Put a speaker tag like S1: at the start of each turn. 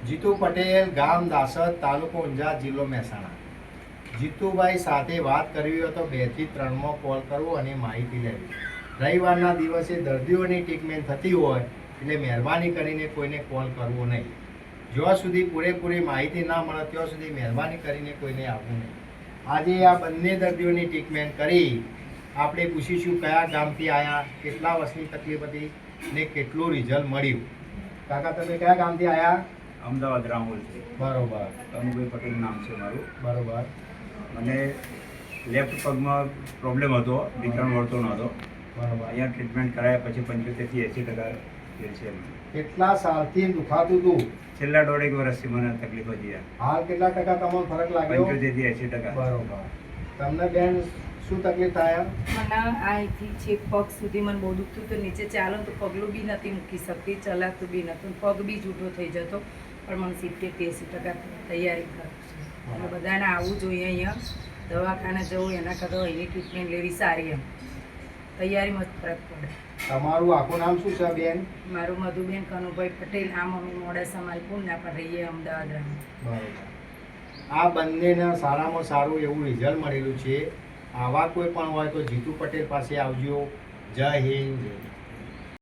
S1: જીતુ પટેલ, ગામ દાસદ, તાલુકો ઊંઝા, જિલ્લો મહેસાણા. જીતુભાઈ સાથે વાત કરવી હોય તો 2 થી 3 કોલ કરવો અને માહિતી લેવી. રવિવારના દિવસે દર્દીઓની ટ્રીટમેન્ટ થતી હોય એટલે મહેરબાની કરીને કોઈને કોલ કરવો નહીં. જ્યાં સુધી પૂરેપૂરી માહિતી ના મળે ત્યાં સુધી મહેરબાની કરીને કોઈને આવવું નહીં. આજે આ બંને દર્દીઓની ટ્રીટમેન્ટ કરી આપણે પૂછીશું કયા ગામથી આવ્યા, કેટલા વર્ષની તકલીફ હતી ને કેટલું રિઝલ્ટ મળ્યું. કાકા, તમે કયા ગામથી આવ્યા?
S2: અમદાવાદ રામોલથી.
S1: બરોબર.
S2: કનુભાઈ પટેલ નામ છે મારું.
S1: બરોબર.
S2: મને લેફ્ટ પગમાં પ્રોબ્લેમ હતો, વિતરણ વળતો નહોતો.
S1: બરોબર.
S2: અહીંયા ટ્રીટમેન્ટ કરાયા પછી 75 થી 80% ફેર છે.
S1: કેટલા સાલથી દુખાતું હતું?
S2: છેલ્લા 1.5 વર્ષથી મને તકલીફ હતી.
S1: હાલ કેટલા ટકા તમને ફરક લાગ્યો?
S2: 75 થી 80%.
S1: બરોબર. તમને બેન શું તકલીફ થાય?
S3: મને અહીંથી છેક પગ સુધી મને બહુ દુખતું હતું. નીચે ચાલો તો પગલું બી નથી મૂકી શકતી, ચલાતું બી નહોતું, પગ બી જૂઠો થઈ જતો. પણ મને 70-80% તૈયારી કરું છું. અને બધાને આવવું જોઈએ અહીંયા, દવાખાને જવું એના કરતાં અહીંની ટ્રીટમેન્ટ લેવી સારી. એમ તૈયારીમાં જ ફરક પડે.
S1: તમારું આખું નામ શું છે બેન?
S3: મારું મધુબેન કનુભાઈ પટેલ. આમ અમે મોડાસા માલપુર ના પર રહીએ, અમદાવાદ રહે.
S1: બરોબર. આ બંનેને સારામાં સારું એવું રિઝલ્ટ મળેલું છે. આવા કોઈ પણ હોય તો જીતુ પટેલ પાસે આવજો. જય હિન્દ.